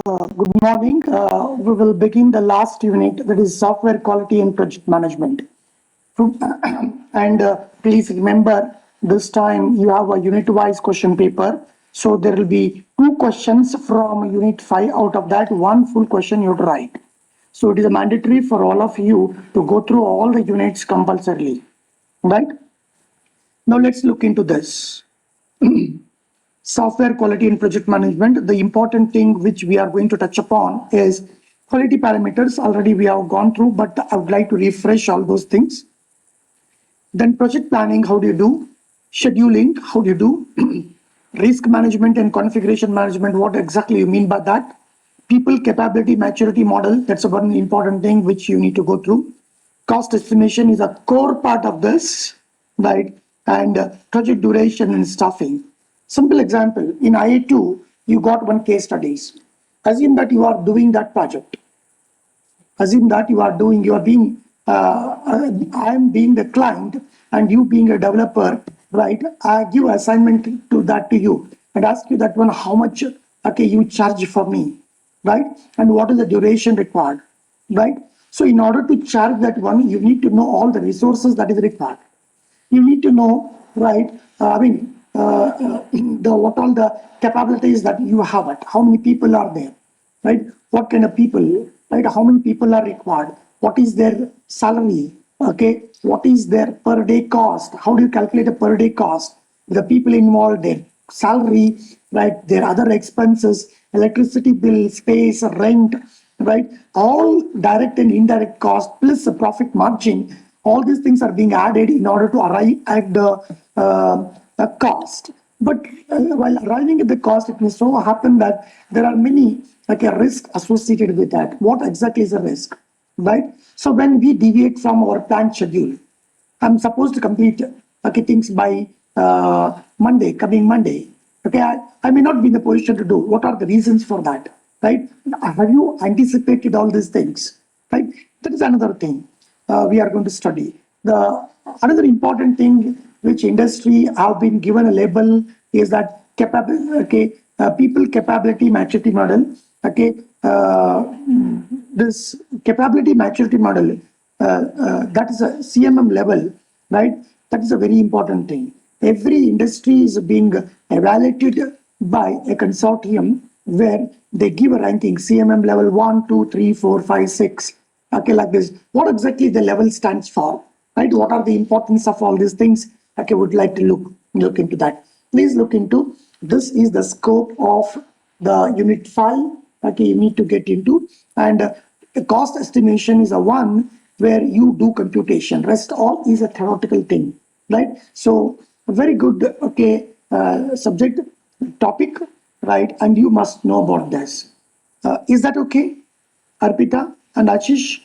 Good morning. We will begin the last unit, that is software quality and project management. And please remember, this time you have a unit-wise question paper. So there will be 2 questions from unit 5. Out of that, 1 full question you have to write. So it is mandatory for all of you to go through all the units compulsorily, right? Now let's look into this. Software quality and project management. The important thing which we are going to touch upon is quality parameters. Already we have gone through, but I would like to refresh all those things. Then project planning, how do you do? Scheduling, how do you do? Risk management and configuration management, what exactly you mean by that? People capability maturity model, that's a one important thing which you need to go through. Cost estimation is a core part of this, right? And project duration and staffing. Simple example, in IA2, you got 1 case studies. Assume that you are doing that project. Assume that you are being, I am being the client and you being a developer, right? I give assignment to you and ask you that one, how much, okay, you charge for me, right? And what is the duration required, right? So in order to charge that one, you need to know all the resources that is required. You need to know, right? What all the capabilities that you have it, how many people are there, right? What kind of people, right? How many people are required? What is their salary? Okay, what is their per day cost? How do you calculate a per day cost? The people involved, their salary, right? Their other expenses, electricity bill, space, rent, right? All direct and indirect cost plus the profit margin. All these things are being added in order to arrive at the cost. But while arriving at the cost, it may so happen that there are many like a risk associated with that. What exactly is a risk, right? So when we deviate from our planned schedule, I'm supposed to complete things by coming Monday. Okay, I may not be in the position to do. What are the reasons for that, right? Have you anticipated all these things, right? That is another thing we are going to study. The another important thing which industry have been given a label is that people capability maturity model. Okay, this capability maturity model, that is a CMM level, right? That is a very important thing. Every industry is being evaluated by a consortium where they give a ranking CMM level 1, 2, 3, 4, 5, 6. Okay, like this. What exactly the level stands for, right? What are the importance of all these things? Okay, would like to look into that. Please look into this. Is the scope of the unit 5. Okay, you need to get into, and the cost estimation is a one where you do computation. Rest all is a theoretical thing, right? So a very good subject topic, right? And you must know about this. Is that okay, Arpita and Ashish?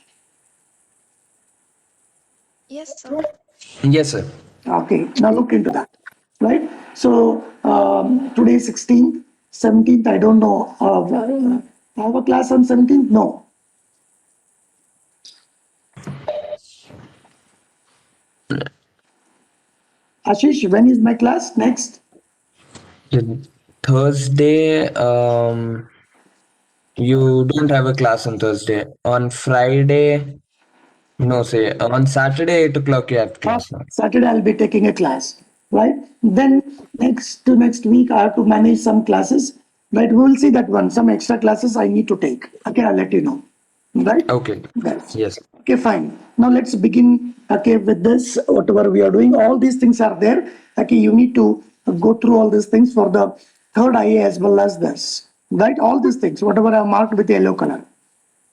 Yes, sir. Yes, sir. Okay, now look into that, right? So today is 16th, 17th, I don't know. I have a class on 17th? No. Ashish, when is my class next? Thursday, you don't have a class on Thursday. On Friday, no, say on Saturday, 8 o'clock, you have class now. Saturday I'll be taking a class, right? Then next week I have to manage some classes, right? We will see that one. Some extra classes I need to take. Okay, I'll let you know, right? Okay. Yes. Yes. Okay, fine. Now let's begin. Okay, with this, whatever we are doing, all these things are there. Okay, you need to go through all these things for the third IA as well as this, right? All these things, whatever I marked with yellow color,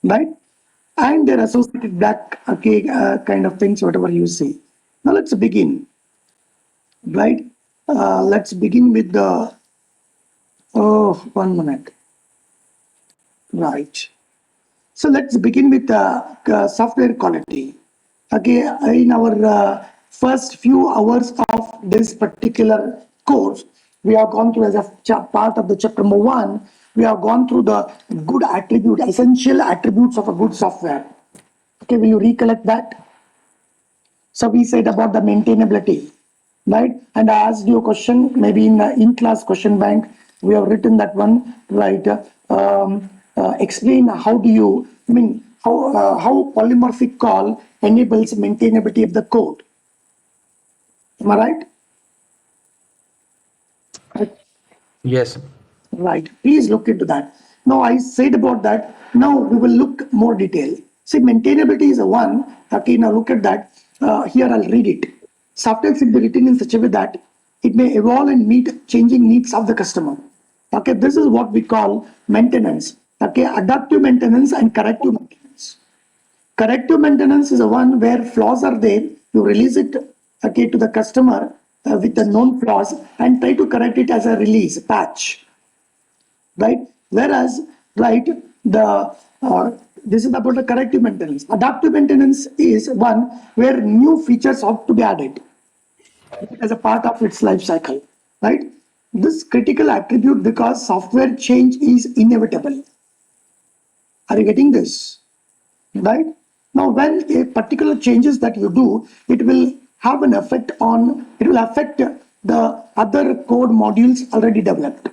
right? And their associated black kind of things, whatever you see. Now let's begin, right? Let's begin with the, oh, 1 minute, right? So let's begin with software quality. Okay, in our first few hours of this particular course, we have gone through as a part of the chapter number 1, we have gone through the good attribute, essential attributes of a good software. Okay, will you recollect that? So we said about the maintainability, right? And I asked you a question, maybe in class question bank, we have written that one, right? explain how do you, I mean, how polymorphic call enables maintainability of the code. Am I right? Yes. Right. Please look into that. Now I said about that. Now we will look more detail. See, maintainability is a one. Okay, now look at that. Here I'll read it. Software should be written in such a way that it may evolve and meet changing needs of the customer. Okay, this is what we call maintenance. Okay, adaptive maintenance and corrective maintenance. Corrective maintenance is the one where flaws are there. You release it, okay, to the customer with the known flaws and try to correct it as a release patch, right? Whereas, right, the this is about the corrective maintenance. Adaptive maintenance is one where new features have to be added as a part of its life cycle, right? This critical attribute because software change is inevitable. Are you getting this? Right? Now, when a particular changes that you do, it will have an effect on, it will affect the other code modules already developed.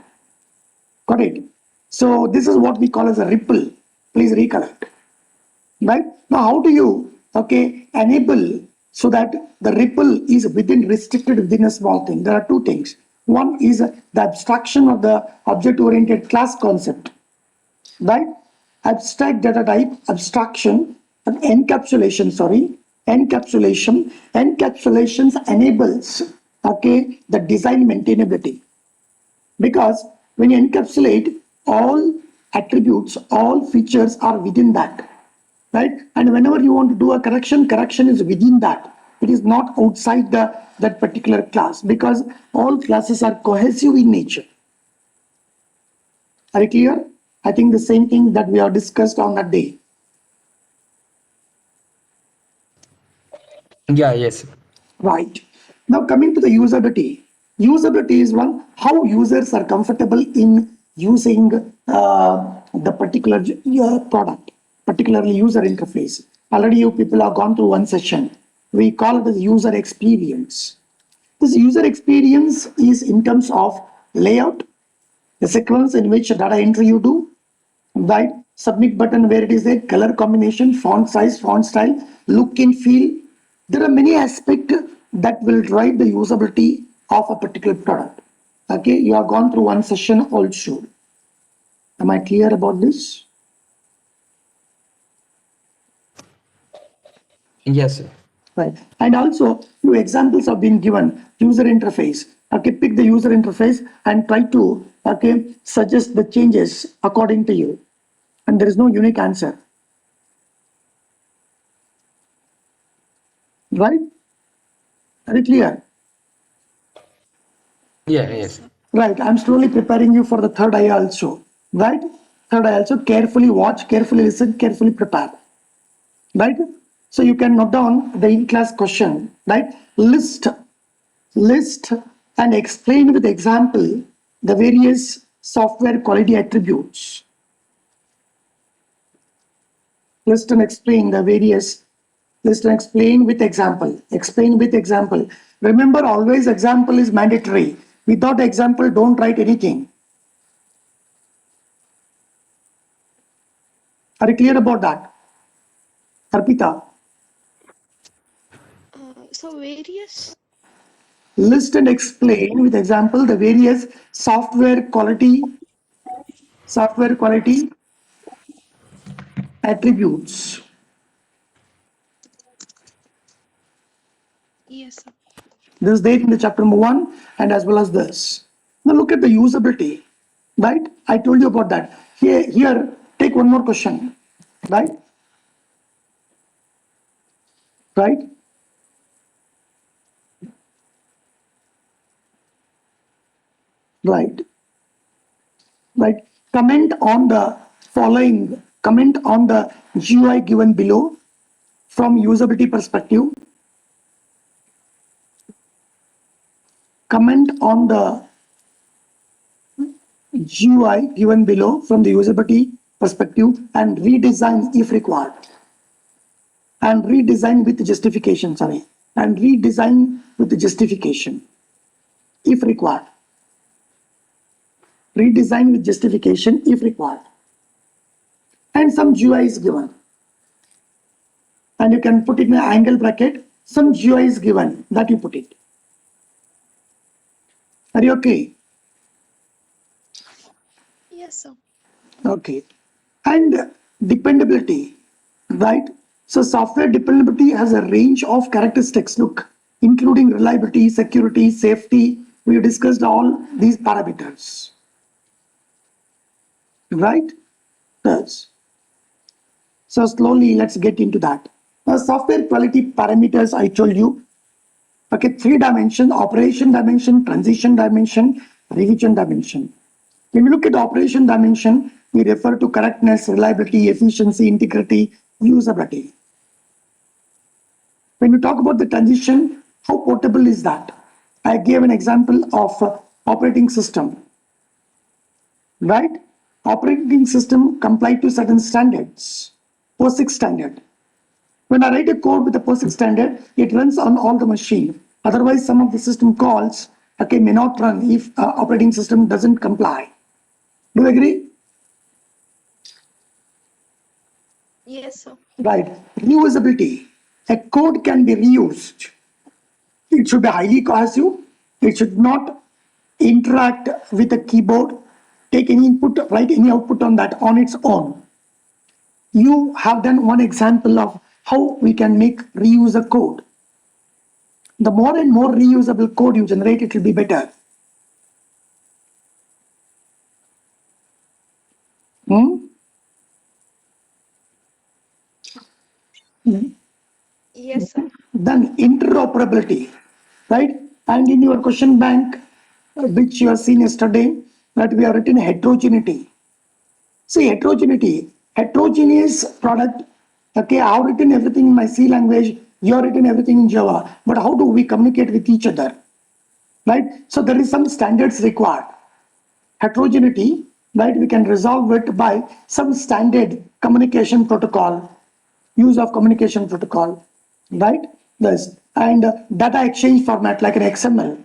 Got it? So this is what we call as a ripple. Please recollect. Right? Now, how do you, okay, enable so that the ripple is restricted within a small thing? There are two things. One is the abstraction of the object-oriented class concept, right? Abstract data type, abstraction, and encapsulations enables, okay, the design maintainability. Because when you encapsulate, all attributes, all features are within that, right? And whenever you want to do a correction is within that. It is not outside that particular class, because all classes are cohesive in nature. Are you clear? I think the same thing that we have discussed on that day. Yeah, yes. Right. Now coming to the usability. Usability is one, how users are comfortable in using the particular product, particularly user interface. Already you people have gone through one session. We call it as user experience. This user experience is in terms of layout, the sequence in which data entry you do, right? Submit button where it is a color combination, font size, font style, look and feel. There are many aspects that will drive the usability of a particular product. Okay, you have gone through one session also. Am I clear about this? Yes, sir. Right. And also, few examples have been given. User interface. Okay, pick the user interface and try to, okay, suggest the changes according to you. And there is no unique answer. Right? Very clear. Yeah, yes. Right, I'm slowly preparing you for the third eye also. Right? Third eye also, carefully watch, carefully listen, carefully prepare. Right? So you can note down the in-class question, right? List and explain with example the various software quality attributes. List and explain the various, list and explain with example. Explain with example. Remember, always example is mandatory. Without example, don't write anything. Are you clear about that? Arpita, So various. list and explain with example the various software quality attributes. Yes, sir. This is there in the chapter number 1 and as well as this. Now look at the usability, right? I told you about that. Here, take one more question, right? Right? Right. Right. Comment on the following, comment on the GUI given below from usability perspective. Comment on the GUI given below from the usability perspective and redesign if required. And redesign with justification, sorry. And redesign with the justification if required. Redesign with justification if required. and some GUI is given. And you can put it in an angle bracket, some GUI is given, that you put it. Are you okay? Yes, sir. Okay. And dependability, right? So software dependability has a range of characteristics, look, including reliability, security, safety. We discussed all these parameters, right? Yes. So slowly, let's get into that. Now, software quality parameters, I told you, okay, 3 dimension: operation dimension, transition dimension, revision dimension. When we look at operation dimension, we refer to correctness, reliability, efficiency, integrity, usability. When we talk about the transition, how portable is that? I gave an example of operating system, right? Operating system comply to certain standards, POSIX standard. When I write a code with the POSIX standard, it runs on all the machine. Otherwise, some of the system calls, okay, may not run if operating system doesn't comply. Do you agree? Yes, sir. Right. Reusability. A code can be reused. It should be highly cohesive. It should not interact with a keyboard, take any input, write any output on that on its own. You have done one example of how we can make reuse a code. The more and more reusable code you generate, it will be better. Hmm? Yes, sir. Then interoperability, right? And in your question bank, which you have seen yesterday, that we have written heterogeneity. See, heterogeneous product. Okay, I have written everything in my C language, you have written everything in Java, but how do we communicate with each other, right? So there is some standards required. Heterogeneity, right? We can resolve it by some standard communication protocol, use of communication protocol, right? Yes, and data exchange format like an XML,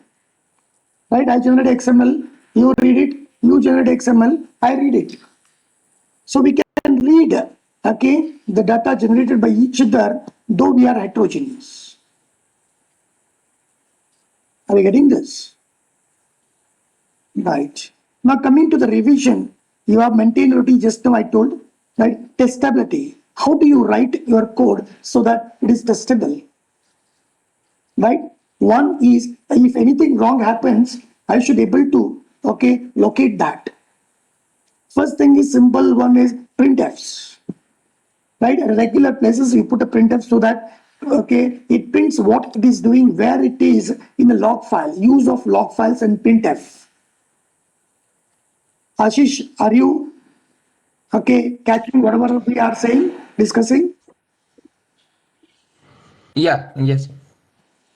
right? I generate XML, you read it, you generate XML, I read it. So we can read, okay, the data generated by each other, though we are heterogeneous. Are you getting this? Right. Now coming to the revision, you have maintainability just now I told, right? Testability. How do you write your code so that it is testable? Right? One is if anything wrong happens, I should able to, okay, locate that. First thing is simple one is printfs, right? At regular places you put a printf so that, okay, it prints what it is doing, where it is in the log file, use of log files and printf. Ashish, are you okay catching whatever we are saying, discussing? Yeah, yes.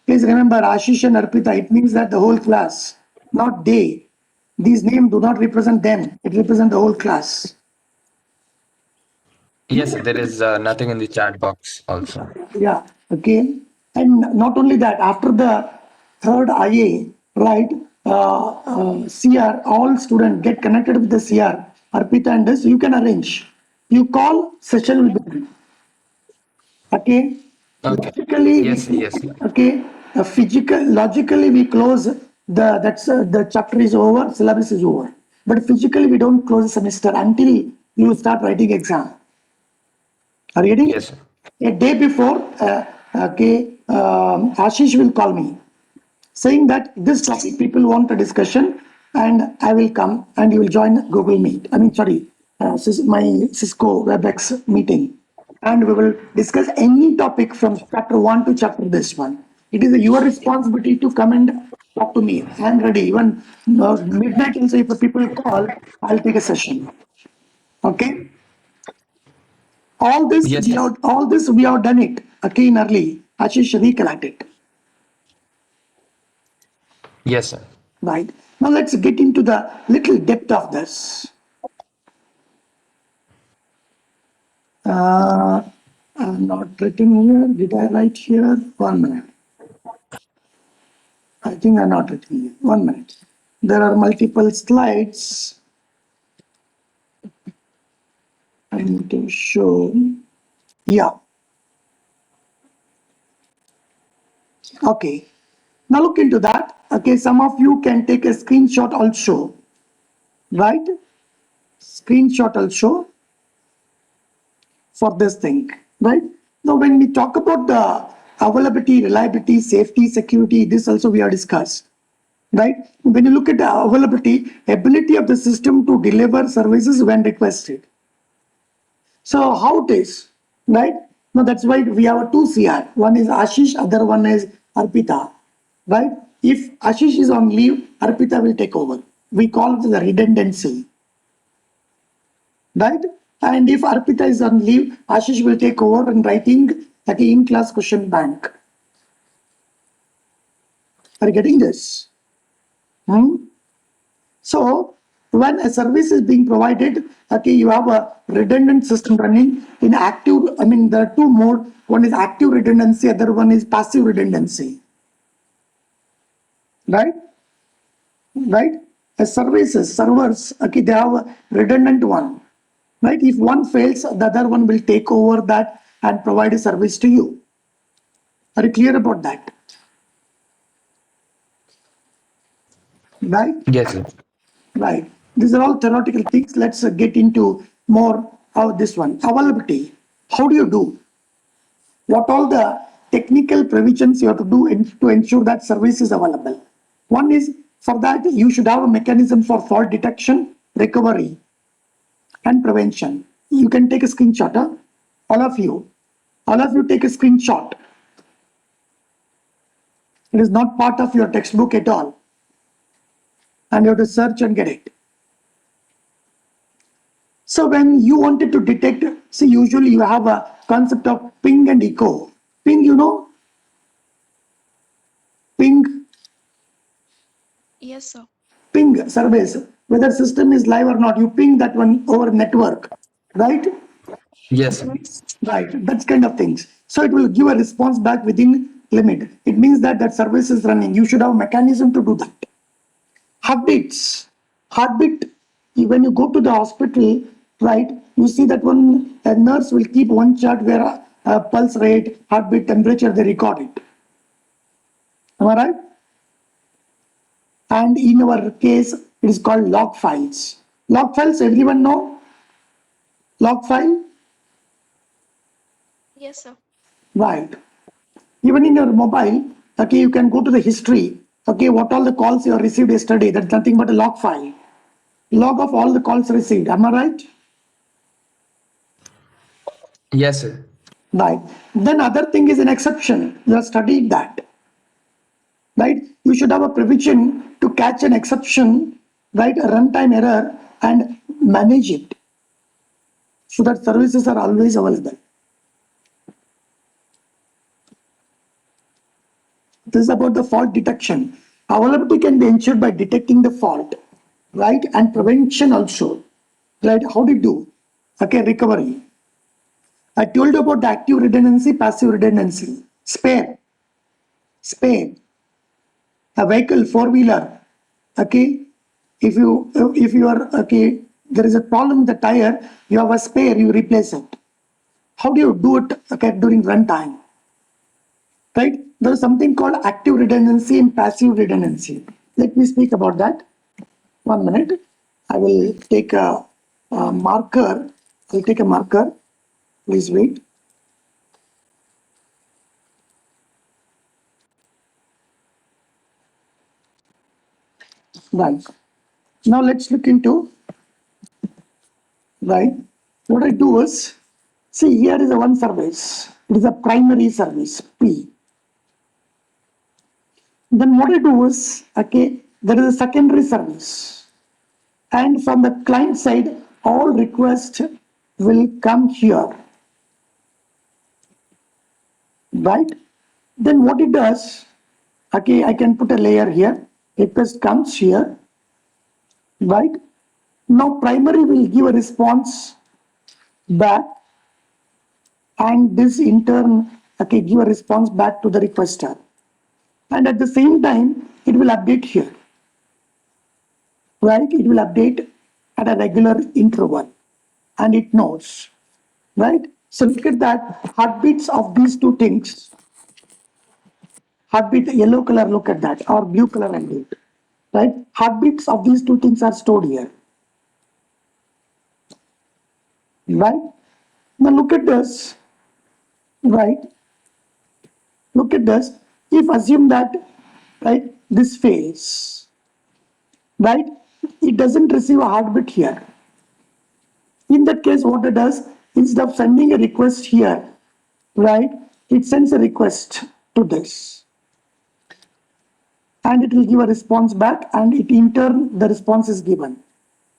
Please remember Ashish and Arpita, it means that the whole class, not they. These names do not represent them, it represents the whole class. Yes, there is nothing in the chat box also. Yeah, okay. And not only that, after the third IA, right, CR, all students get connected with the CR, Arpita and this, you can arrange. You call, session will begin. Okay. Okay. Logically, Yes, yes. okay, logically we close the chapter is over, syllabus is over. But physically we don't close the semester until you start writing exam. Are you ready? Yes, sir. A day before, okay, Ashish will call me saying that this topic people want a discussion and I will come and you will join Google Meet. I mean, sorry, my Cisco WebEx meeting. And we will discuss any topic from chapter 1 to chapter this one. It is your responsibility to come and talk to me. I am ready. Even midnight also, if people call, I'll take a session. Okay? Yes, sir. All this we have done it again early. Ashish recollect it. Yes, sir. Right. Now let's get into the little depth of this. Uh, I'm not writing here. Did I write here? 1 minute. I think I'm not writing here. 1 minute. There are multiple slides. I trying to show. Yeah. Okay. Now look into that. Okay, some of you can take a screenshot also, right? Screenshot also for this thing, right? Now, when we talk about the availability, reliability, safety, security, this also we are discussed, right? When you look at the availability, ability of the system to deliver services when requested. So how it is, right? Now that's why we have a two CR. One is Ashish, other one is Arpita, right? If Ashish is on leave, Arpita will take over. We call it the redundancy, right? And if Arpita is on leave, Ashish will take over and writing at the in-class question bank. Are you getting this? So when a service is being provided, okay, you have a redundant system running in active. I mean, there are two more. One is active redundancy, other one is passive redundancy. Right? Right? As servers, okay, they have a redundant one. Right? If one fails, the other one will take over that and provide a service to you. Are you clear about that? Right? Yes, sir. Right. These are all theoretical things. Let's get into more of this one. Availability. How do you do? What all the technical provisions you have to do to ensure that service is available? One is, for that you should have a mechanism for fault detection, recovery, and prevention. You can take a screenshot, huh? All of you take a screenshot. It is not part of your textbook at all, and you have to search and get it. So when you wanted to detect, see, usually you have a concept of ping and echo. Ping, ping, Yes, sir. ping surveys, whether system is live or not, you ping that one over network, right? Yes, sir. Right, that's kind of things. So it will give a response back within limit. It means that that service is running. You should have a mechanism to do that. Heartbeats, heartbeat. When you go to the hospital, right, you see that one a nurse will keep one chart where pulse rate, heartbeat, temperature, they record it. Am I right? And in our case, it is called log files. Log files, everyone know? Log file? Yes, sir. Right. Even in your mobile, okay, you can go to the history. Okay, what all the calls you have received yesterday, that's nothing but a log file. Log of all the calls received. Am I right? Yes, sir. Right. Then other thing is an exception. You have studied that. Right? You should have a provision to catch an exception, right? A runtime error and manage it so that services are always available. This is about the fault detection. Availability can be ensured by detecting the fault, right? And prevention also, right? How do you do? Okay, recovery. I told you about the active redundancy, passive redundancy. Spare. A vehicle, four-wheeler, okay? If you are, okay, there is a problem with the tire, you have a spare, you replace it. How do you do it, okay, during runtime? Right? There is something called active redundancy and passive redundancy. Let me speak about that. 1 minute. I will take a marker. I'll take a marker. Please wait. Right. Now let's look into, right. What I do is, see, here is a one service. It is a primary service, P. Then what I do is, okay, there is a secondary service. And from the client side, all requests will come here, right? Then what it does, okay, I can put a layer here. Request comes here, right? Now primary will give a response back, and this in turn, okay, give a response back to the requester. And at the same time, it will update here, right? It will update at a regular interval, and it knows. right? So look at that, heartbeats of these two things. Heartbeat, yellow color, look at that, or blue color and blue, right? Heartbeats of these two things are stored here, right? Now look at this, right? Look at this. If assume that, right, this fails, right? It doesn't receive a heartbeat here. In that case, what it does, instead of sending a request here, right, it sends a request to this. And it will give a response back, and it in turn, the response is given,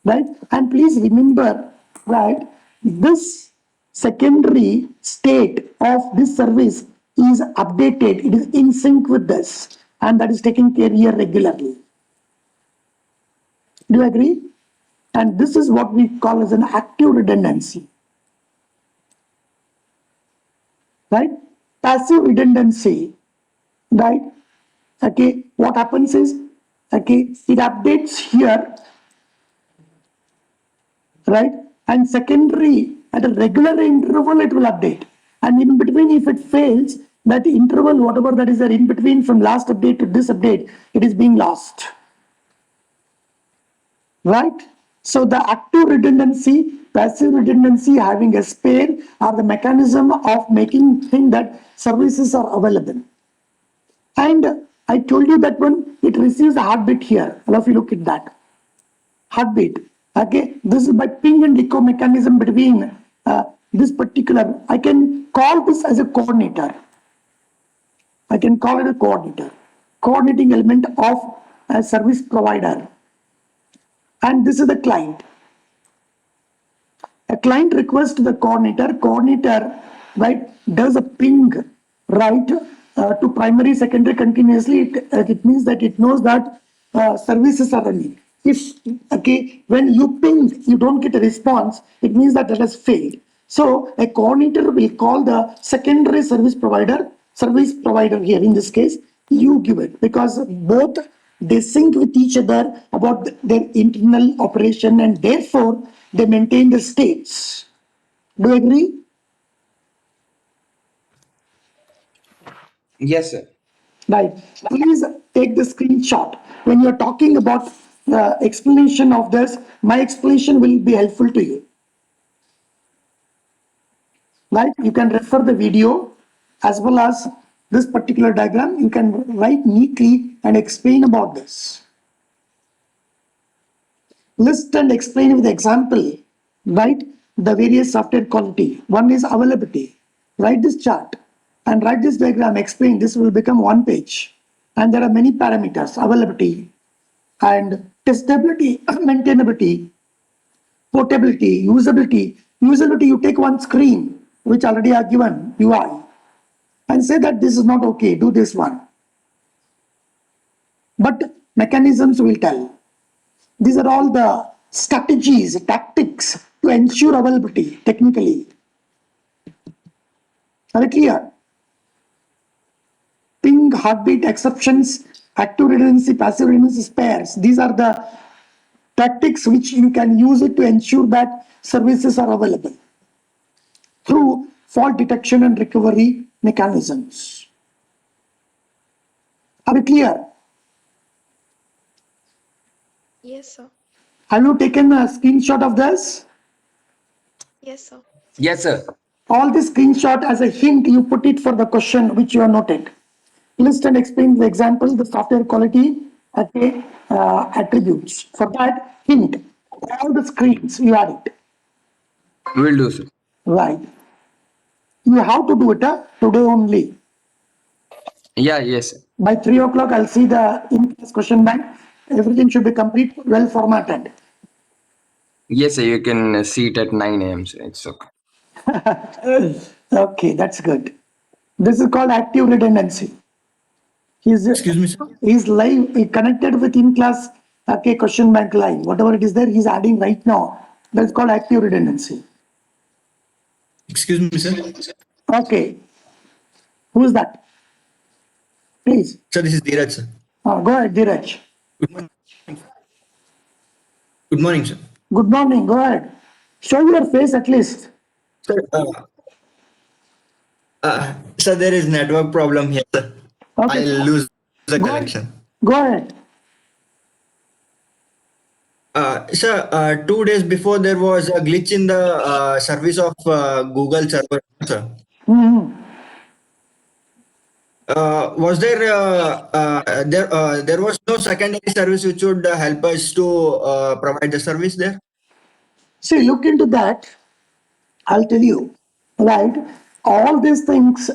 right? And please remember, right, this secondary state of this service is updated, it is in sync with this, and that is taken care here regularly. Do you agree? And this is what we call as an active redundancy, right? Passive redundancy, right? Okay, what happens is, okay, it updates here, right? And secondary, at a regular interval, it will update. And in between, if it fails, that interval, whatever that is there in between from last update to this update, it is being lost, right? So the active redundancy, passive redundancy, having a spare are the mechanism of making thing that services are available. And I told you that when it receives a heartbeat here, all of you look at that. Heartbeat. Okay, this is by ping and echo mechanism between this particular. I can call this as a coordinator. I can call it a coordinator, coordinating element of a service provider. And this is the client. A client requests to the coordinator, right, does a ping, right, to primary, secondary continuously. It means that it knows that services are running. If, okay, when you ping, you don't get a response, it means that has failed. So a coordinator will call the secondary service provider here in this case, you give it, because both they sync with each other about their internal operation, and therefore they maintain the states. Do you agree? Yes, sir. Right. Please take the screenshot. When you're talking about the explanation of this, my explanation will be helpful to you. Right? You can refer the video as well as this particular diagram. You can write neatly and explain about this. List and explain with example, right? The various software quality. One is availability. Write this chart and write this diagram, explain. This will become one page. And there are many parameters, availability and testability, maintainability, portability, usability. Usability, you take one screen, which already are given, UI, and say that this is not okay, do this one. But mechanisms will tell. These are all the strategies, tactics to ensure availability technically. Are you clear? Ping, heartbeat, exceptions, active redundancy, passive redundancy, spares. These are the tactics which you can use it to ensure that services are available through fault detection and recovery mechanisms. Are you clear? Yes, sir. Have you taken a screenshot of this? Yes, sir. Yes, sir. All this screenshot as a hint, you put it for the question which you have noted. List and explain the example, the software quality attributes. For that, hint, all the screens, you add it. Will do, sir. Right. You have to do it today only. Yeah, yes, sir. By 3 o'clock, I'll see the in-class question bank. Everything should be complete, well formatted. Yes, sir. You can see it at 9 a.m., sir. It's okay. Okay, that's good. This is called active redundancy. Excuse me, sir. He's live, he connected with in-class question bank live. Whatever it is there, he's adding right now. That's called active redundancy. Excuse me, sir. Okay. Who is that? Please. Sir, this is Dheeraj, sir. Go ahead, Dheeraj. Good morning. Good morning, sir. Good morning. Go ahead. Show your face at least. Sir, sir, there is network problem here, sir. Okay. I'll lose the Go connection. ahead. Go ahead. Sir, 2 days before there was a glitch in the service of Google server, sir. Mhm. Was there was no secondary service which would help us to provide the service there? See, look into that. I'll tell you, right? All these things,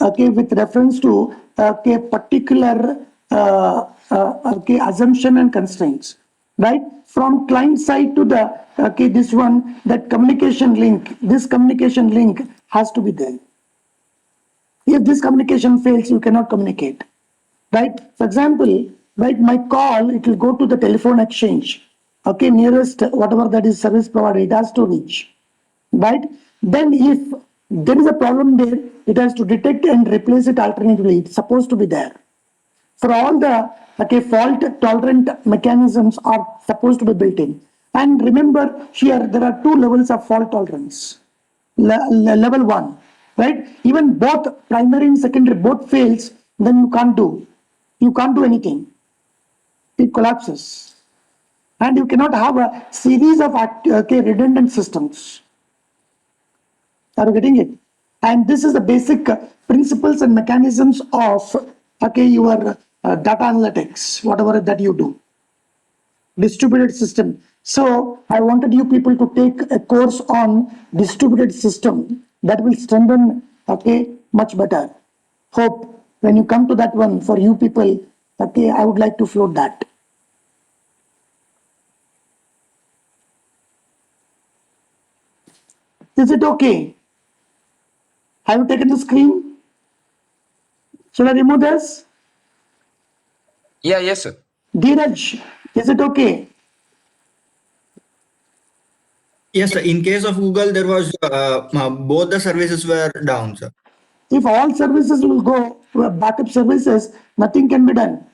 okay, with reference to okay, particular okay, assumption and constraints, right? From client side to the okay, this one, that communication link, this communication link has to be there. If this communication fails, you cannot communicate, right? For example, right, my call, it will go to the telephone exchange, okay, nearest, whatever that is service provider, it has to reach, right? Then if there is a problem there, it has to detect and replace it alternatively. It's supposed to be there. For all the okay, fault tolerant mechanisms are supposed to be built in. And remember here, there are two levels of fault tolerance. Level one, right? Even both primary and secondary both fails, then you can't do anything. It collapses. And you cannot have a series of okay, redundant systems. Are you getting it? And this is the basic principles and mechanisms of okay, your data analytics, whatever that you do. Distributed system. So I wanted you people to take a course on distributed system that will strengthen okay, much better. Hope when you come to that one for you people, okay, I would like to float that. Is it okay? Have you taken the screen? Should I remove this? Yeah, yes, sir. Dheeraj, is it okay? Yes, sir. In case of Google, there was both the services were down, sir. If all services will go backup services, nothing can be done.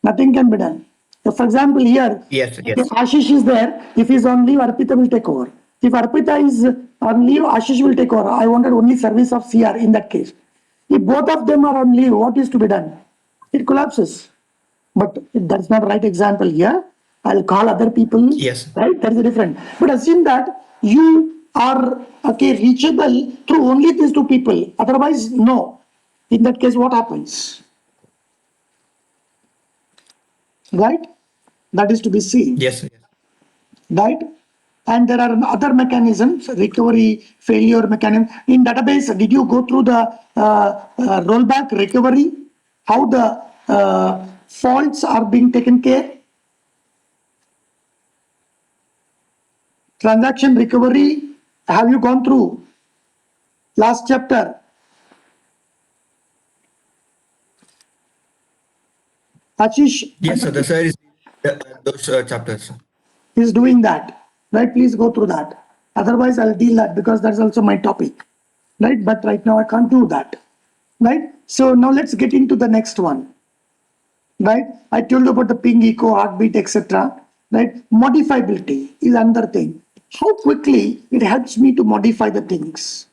Nothing can be done. So for example, here, Yes, yes. if Ashish is there, if he's on leave, Arpita will take over. If Arpita is on leave, Ashish will take over. I wanted only service of CR in that case. If both of them are on leave, what is to be done? It collapses. But that's not right example here. I'll call other people. Yes. Right? That is different. But assume that you are okay reachable through only these two people. Otherwise, no. In that case, what happens? Right? That is to be seen. Yes, yes. Right? And there are other mechanisms, recovery, failure mechanism. In database, did you go through the rollback recovery? How the faults are being taken care? Transaction recovery, have you gone through? Last chapter. Ashish Yes, sir. The sir is those chapters. is doing that. Right? Please go through that. Otherwise, I'll deal that because that's also my topic. Right? But right now I can't do that. Right? So now let's get into the next one. Right? I told you about the ping, echo, heartbeat, etc. Right? Modifiability is another thing. How quickly it helps me to modify the things.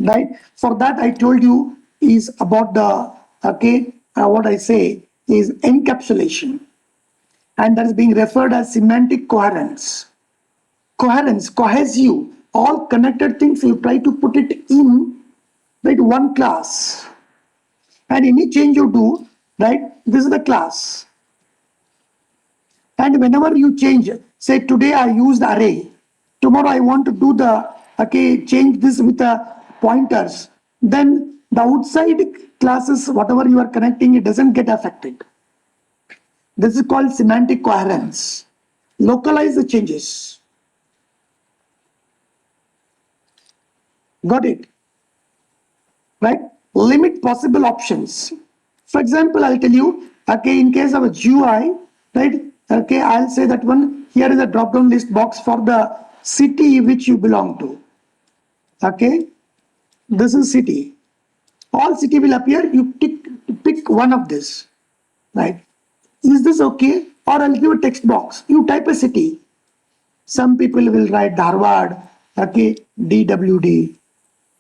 Right? For that, I told you is about the okay. What I say is encapsulation, and that is being referred as semantic coherence. Coherence, cohesive, all connected things. You try to put it in right one class, and any change you do, right? This is the class. And whenever you change, say today I used array, tomorrow I want to do the okay, change this with the pointers, then the outside classes, whatever you are connecting, it doesn't get affected. This is called semantic coherence. Localize the changes. Got it? Right? Limit possible options. For example, I'll tell you, okay, in case of a GUI, right? Okay, I'll say that one, here is a drop down list box for the city which you belong to. Okay, this is city. All city will appear, you pick one of this, right? Is this okay? Or I'll give a text box. You type a city. Some people will write Dharwad, okay, DWD,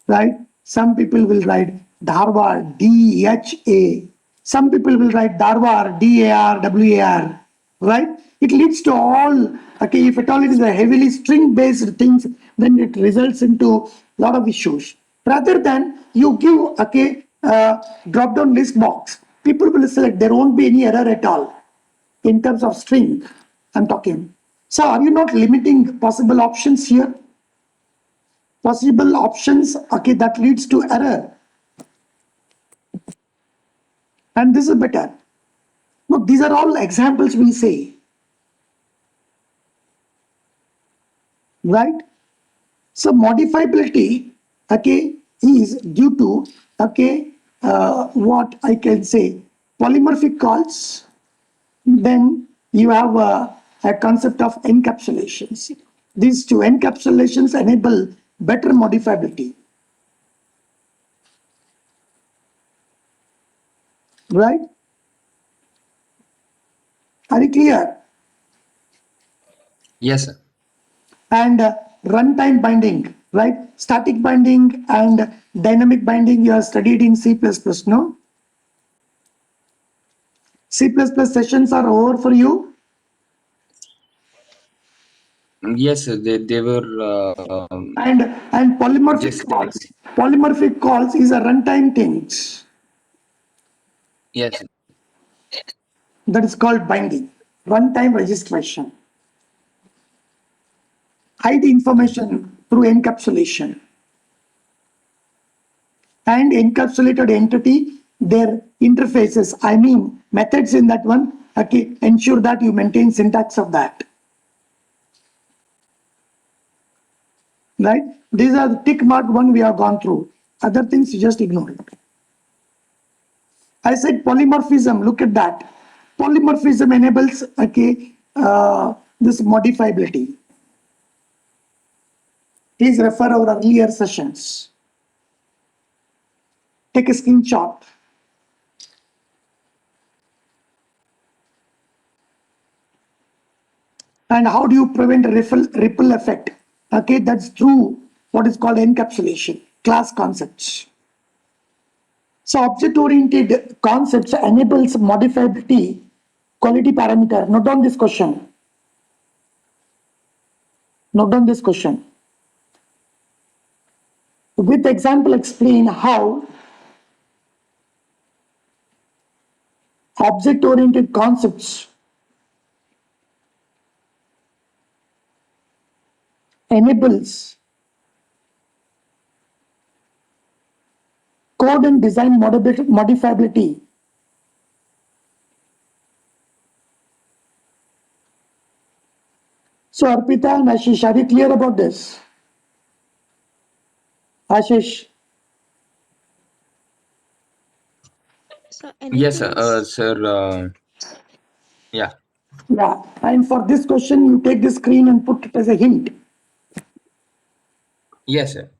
right? Some people will write Dharwar, DHA. Some people will write Darwar, DARWAR, right? It leads to all, okay, if at all it is a heavily string based things, then it results into a lot of issues. Rather than you give, okay, drop down list box, people will select, there won't be any error at all in terms of string, I'm talking. So are you not limiting possible options here? Possible options, okay, that leads to error. And this is better. No, these are all examples we say, right? So modifiability, okay, is due to, okay, what I can say, polymorphic calls. Then you have a concept of encapsulations. These two encapsulations enable better modifiability, right? Are you clear? Yes, sir. And runtime binding, right? Static binding and dynamic binding you have studied in C++, no? C++ sessions are over for you? Yes, sir. They were And polymorphic just calls. Polymorphic calls is a runtime things yes, sir. that is called binding, runtime registration. Hide information through encapsulation. And encapsulated entity, their interfaces, I mean methods in that one, okay, ensure that you maintain syntax of that. Right? These are the tick mark one we have gone through. Other things you just ignore it. I said polymorphism, look at that. Polymorphism enables, okay, this modifiability. Please refer our earlier sessions. Take a screenshot. And how do you prevent a ripple effect? Okay, that's through what is called encapsulation, class concepts. So object-oriented concepts enables modifiability quality parameter. Note down this question. Note down this question. With example, explain how object-oriented concepts enables code and design modifiability. So Arpita and Ashish, are you clear about this? Ashish, So Yes, sir. enables. Yeah. yeah. And for this question, you take the screen and put it as a hint. Yes, sir.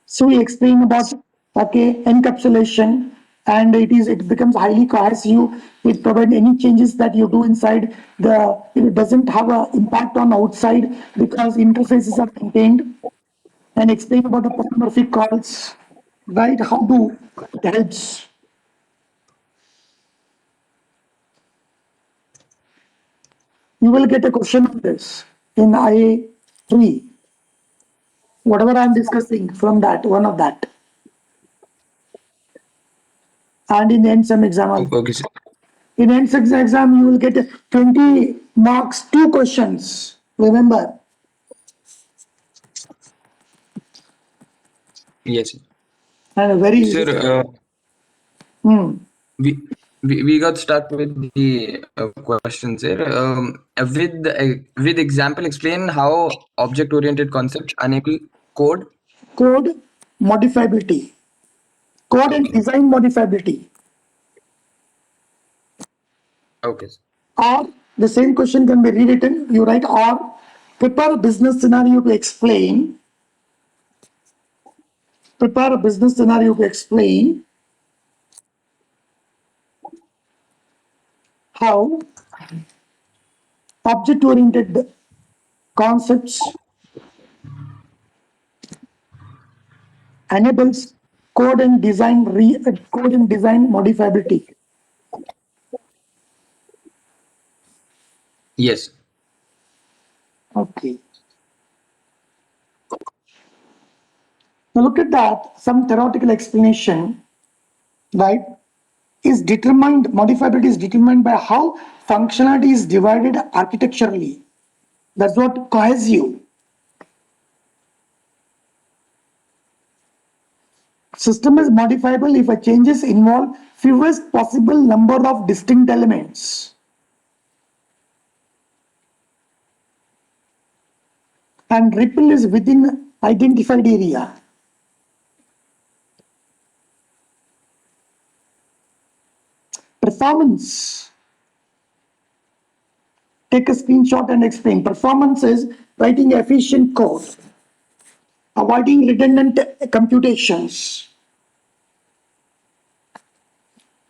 So we explain about, okay, encapsulation, and it becomes highly cohesive. It provides any changes that you do inside the, it doesn't have an impact on outside because interfaces are contained. And explain about the polymorphic calls, right? How do it helps. You will get a question on this in IA3. Whatever I'm discussing from that, one of that. And in the end some exam also. Okay, sir. In NCEX exam, you will get 20 marks, 2 questions. Remember, Yes, sir. and a very easy. Sir, Hmm. we, we got stuck with the questions here. With example, explain how object-oriented concepts enable code. Code modifiability, code and Okay. design modifiability. Okay, sir. Or the same question can be rewritten. You write or prepare a business scenario to explain. Prepare a business scenario to explain how object-oriented concepts enables code and design modifiability. Yes. Okay. Now look at that. Some theoretical explanation, right? Modifiability is determined by how functionality is divided architecturally. That's what cohesive. System is modifiable if a changes involve fewest possible number of distinct elements. And ripple is within identified area. Performance. Take a screenshot and explain. Performance is writing efficient code, avoiding redundant computations,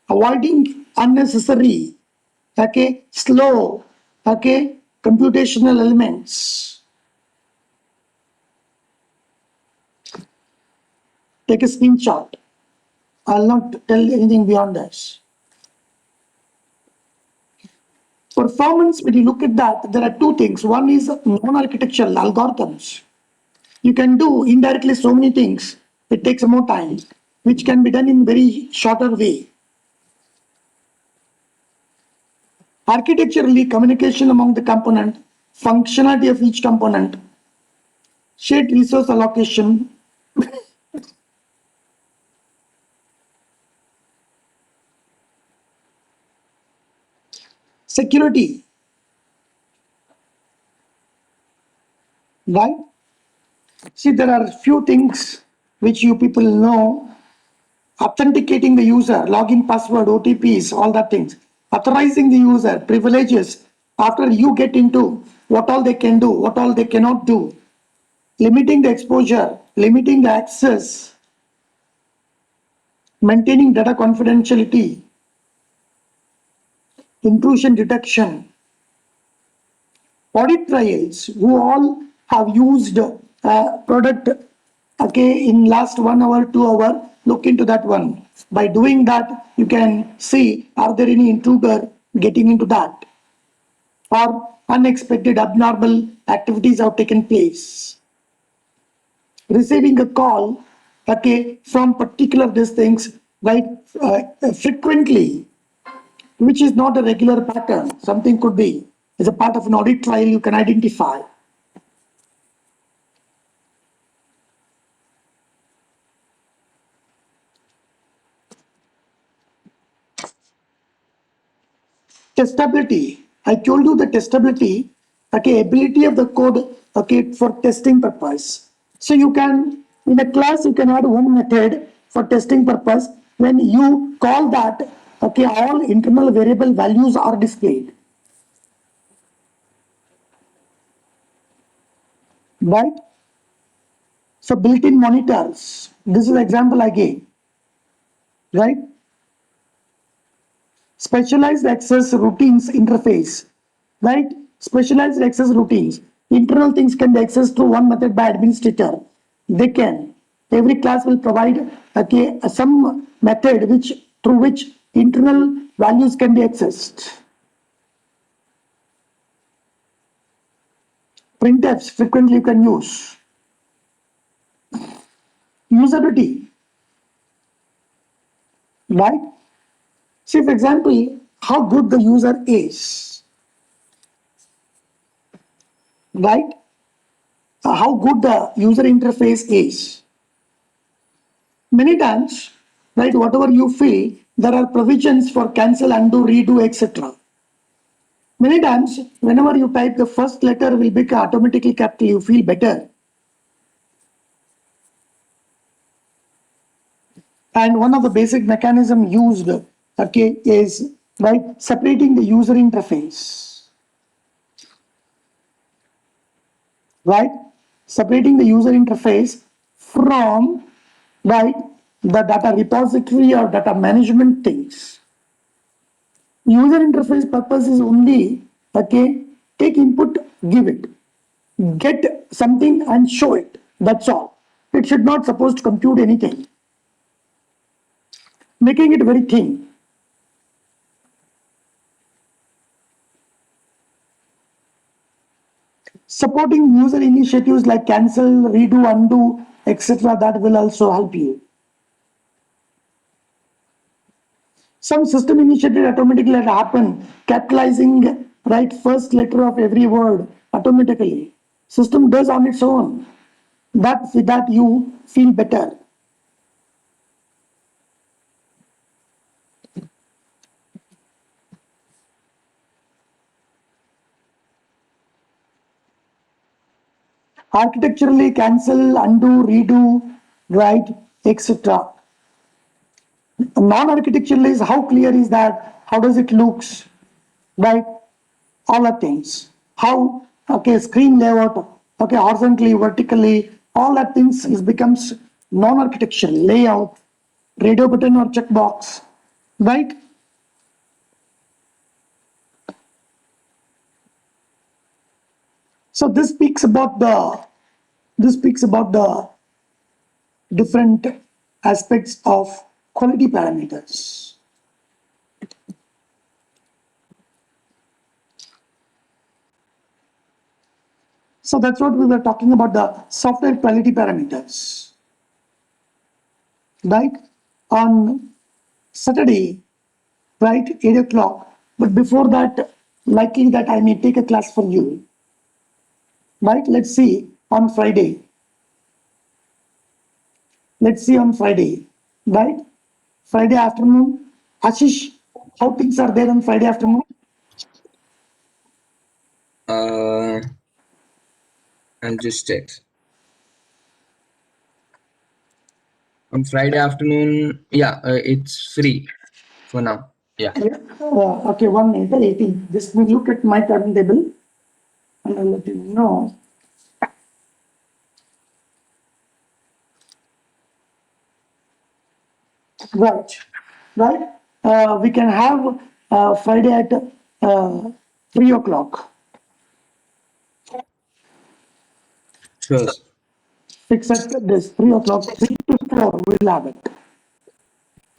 avoiding unnecessary, slow, computational elements. Take a screenshot. I'll not tell anything beyond this. Performance, when you look at that, there are two things. One is non-architectural algorithms. You can do indirectly so many things. It takes more time, which can be done in very shorter way. Architecturally, communication among the component, functionality of each component, shared resource allocation, security, right? See, there are few things which you people know. Authenticating the user, login password, OTPs, all that things. Authorizing the user, privileges, after you get into what all they can do, what all they cannot do. Limiting the exposure, limiting the access, maintaining data confidentiality, intrusion detection. Audit trails, who all have used product in last 1 hour, 2 hour, look into that one. By doing that, you can see are there any intruder getting into that, or unexpected abnormal activities have taken place. Receiving a call from particular these things, right, frequently, which is not a regular pattern. Something could be as a part of an audit trail you can identify. Testability. I told you the testability, ability of the code, for testing purpose. So you can, in a class, you can add one method for testing purpose. When you call that, all internal variable values are displayed. Right? So built-in monitors. This is an example I gave. Right? Specialized access routines interface, right? Specialized access routines. Internal things can be accessed through one method by administrator. They can. Every class will provide some method through which internal values can be accessed. Printfs frequently you can use. Usability, right? See, for example, how good the user is, right? How good the user interface is. Many times, right, whatever you feel, there are provisions for cancel, undo, redo, etc. Many times, whenever you type the first letter will be automatically capital, you feel better. And one of the basic mechanism used, is right separating the user interface, right? Separating the user interface from, right, the data repository or data management things. User interface purpose is only, take input, give it, get something and show it. That's all. It should not supposed to compute anything. Making it very thin. Supporting user initiatives like cancel, redo, undo, etc. That will also help you. Some system initiative automatically happen, capitalizing right first letter of every word automatically. System does on its own. That you feel better. Architecturally cancel, undo, redo, right, etc. Non-architecturally is how clear is that, how does it looks, right? All the things. How, okay, screen layout, okay, horizontally, vertically, all that things is becomes non-architectural layout, radio button or checkbox, right? So this speaks about the different aspects of quality parameters. So that's what we were talking about, the software quality parameters, right? On Saturday, right, 8 o'clock. But before that, likely that I may take a class for you, right? Let's see on Friday. Let's see on Friday, right? Friday afternoon. Ashish, how things are there on Friday afternoon? I'll just check. On Friday afternoon, yeah, it's free for now. Yeah. Okay, 1 minute, 18. Just we look at my timetable and I'll let you know. Right, right. We can have Friday at 3 o'clock. Sure. Fix at this 3 o'clock, 3 to 4, we'll have it.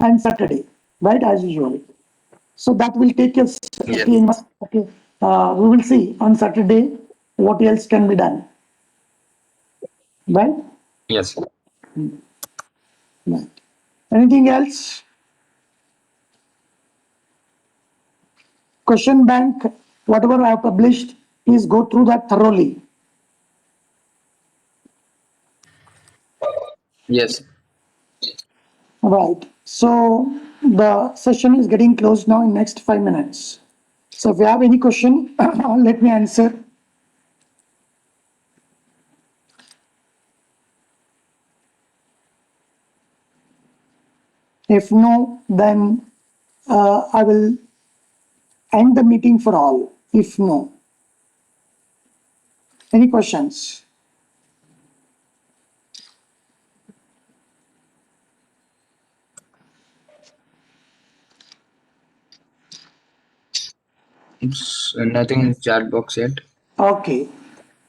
And Saturday, right, as usual. So that will take us, Yes. okay, okay. We will see on Saturday what else can be done, right? Yes. Right. Anything else? Question bank, whatever I have published, please go through that thoroughly. Yes. Right. So the session is getting closed now in next 5 minutes. So if you have any question, let me answer. If no, then I will end the meeting for all. If no. Any questions? It's nothing in chat box yet. Okay.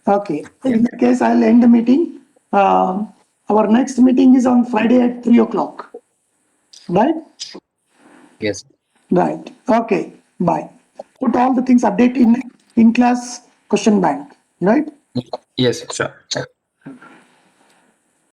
Okay. In that case, I'll end the meeting. Our next meeting is on Friday at 3 o'clock. Right? Yes. Right. Okay. Bye. Put all the things update in class question bank. Right? Yes, sure.